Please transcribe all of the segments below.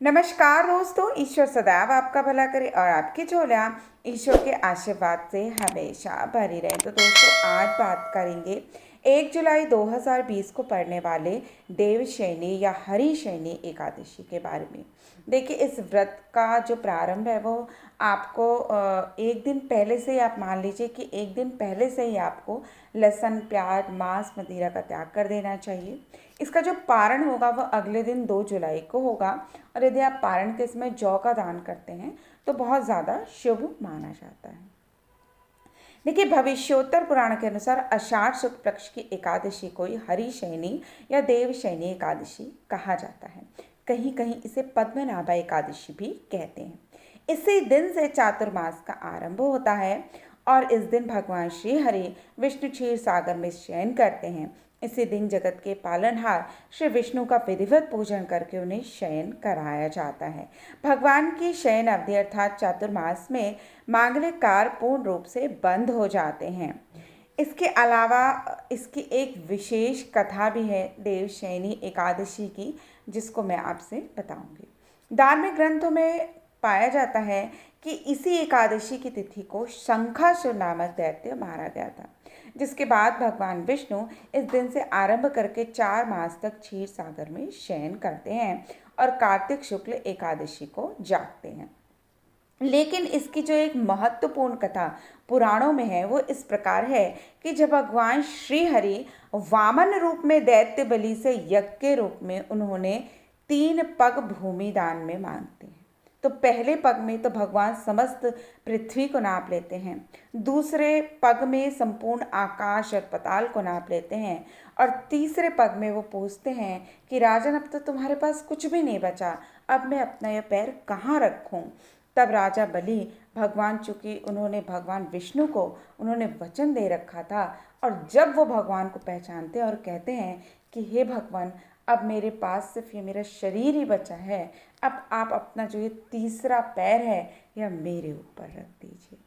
नमस्कार दोस्तों, ईश्वर सदैव आपका भला करे और आपकी झोलियाँ ईश्वर के आशीर्वाद से हमेशा भरी रहे। तो दोस्तों, आज बात करेंगे 1 जुलाई 2020 को पड़ने वाले देवशयनी या हरिशयनी एकादशी के बारे में। देखिए, इस व्रत का जो प्रारंभ है वो आपको एक दिन पहले से ही, आप मान लीजिए कि एक दिन पहले से ही आपको लहसुन, प्याज, मांस, मदिरा का त्याग कर देना चाहिए। इसका जो पारण होगा वह अगले दिन 2 जुलाई को होगा और यदि आप पारण के समय जौ का दान करते हैं तो बहुत ज़्यादा शुभ माना जाता है। देखिए, भविष्योत्तर पुराण के अनुसार आषाढ़ शुक्ल पक्ष की एकादशी को ही हरिशयनी या देवशयनी एकादशी कहा जाता है। कहीं कहीं इसे पद्मनाभा एकादशी भी कहते हैं। इसी दिन से चातुर्मास का आरंभ होता है और इस दिन भगवान श्री हरि विष्णु क्षीर सागर में शयन करते हैं। इसी दिन जगत के पालनहार श्री विष्णु का विधिवत पूजन करके उन्हें शयन कराया जाता है। भगवान की शयन अवधि अर्थात चातुर्मास में मांगलिक कार्य पूर्ण रूप से बंद हो जाते हैं। इसके अलावा इसकी एक विशेष कथा भी है देवशयनी एकादशी की, जिसको मैं आपसे बताऊंगी। धार्मिक ग्रंथों में पाया जाता है कि इसी एकादशी की तिथि को शंखासुर नामक दैत्य मारा गया था, जिसके बाद भगवान विष्णु इस दिन से आरंभ करके 4 मास तक क्षीर सागर में शयन करते हैं और कार्तिक शुक्ल एकादशी को जागते हैं। लेकिन इसकी जो एक महत्वपूर्ण कथा पुराणों में है वो इस प्रकार है कि जब भगवान श्री हरि वामन रूप में दैत्य बलि से यज्ञ के रूप में उन्होंने 3 पग भूमि दान में मांगते हैं। तो पहले पग में तो भगवान समस्त पृथ्वी को नाप लेते हैं, दूसरे पग में संपूर्ण आकाश और पताल को नाप लेते हैं और तीसरे पग में वो पूछते हैं कि राजन, अब तो तुम्हारे पास कुछ भी नहीं बचा, अब मैं अपना यह पैर कहाँ रखूं। तब राजा बलि भगवान, चूंकि उन्होंने भगवान विष्णु को उन्होंने वचन दे रखा था, और जब वो भगवान को पहचानते हैं और कहते हैं कि हे भगवान, अब मेरे पास सिर्फ ये मेरा शरीर ही बचा है, अब आप अपना जो ये तीसरा पैर है यह मेरे ऊपर रख दीजिए।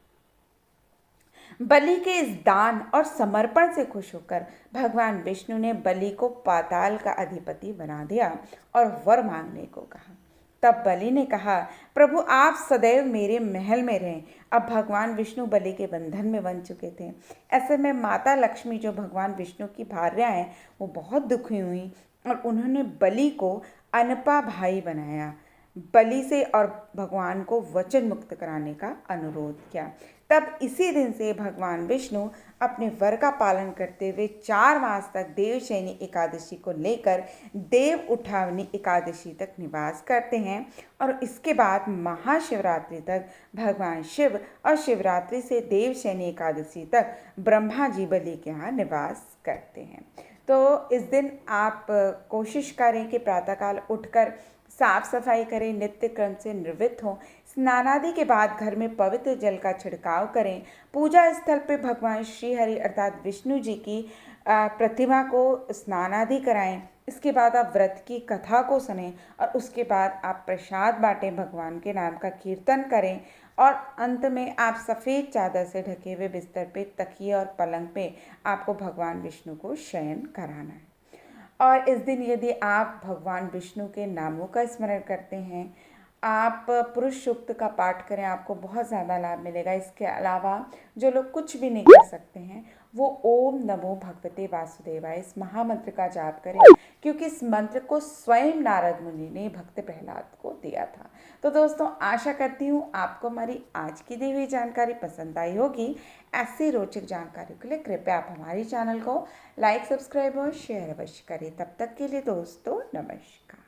बलि के इस दान और समर्पण से खुश होकर भगवान विष्णु ने बलि को पाताल का अधिपति बना दिया और वर मांगने को कहा। तब बलि ने कहा, प्रभु आप सदैव मेरे महल में रहें। अब भगवान विष्णु बलि के बंधन में बन चुके थे। ऐसे में माता लक्ष्मी, जो भगवान विष्णु की भार्या हैं, वो बहुत दुखी हुई और उन्होंने बलि को अनपा भाई बनाया, बलि से और भगवान को वचन मुक्त कराने का अनुरोध किया। तब इसी दिन से भगवान विष्णु अपने वर का पालन करते हुए 4 मास तक देवशयनी एकादशी को लेकर देव उठावनी एकादशी तक निवास करते हैं और इसके बाद महाशिवरात्रि तक भगवान शिव और शिवरात्रि से देवशयनी एकादशी तक ब्रह्मा जी बलि के यहाँ निवास करते हैं। तो इस दिन आप कोशिश करें कि प्रातःकाल उठकर साफ सफाई करें, नित्य क्रम से निवृत्त हों, स्नानादि के बाद घर में पवित्र जल का छिड़काव करें, पूजा स्थल पर भगवान श्री हरि अर्थात विष्णु जी की प्रतिमा को स्नानादि कराएं। इसके बाद आप व्रत की कथा को सुनें और उसके बाद आप प्रसाद बांटें, भगवान के नाम का कीर्तन करें और अंत में आप सफ़ेद चादर से ढके हुए बिस्तर पे, तकिए और पलंग पे आपको भगवान विष्णु को शयन कराना है। और इस दिन यदि आप भगवान विष्णु के नामों का स्मरण करते हैं, आप पुरुष सूक्त का पाठ करें, आपको बहुत ज़्यादा लाभ मिलेगा। इसके अलावा जो लोग कुछ भी नहीं कर सकते हैं वो ओम नमो भगवते वासुदेवाय इस महामंत्र का जाप करें, क्योंकि इस मंत्र को स्वयं नारद मुनि ने भक्त प्रहलाद को दिया था। तो दोस्तों, आशा करती हूँ आपको हमारी आज की दी हुई जानकारी पसंद आई होगी। ऐसी रोचक जानकारी के लिए कृपया आप हमारे चैनल को लाइक, सब्सक्राइब और शेयर अवश्य करें। तब तक के लिए दोस्तों, नमस्कार।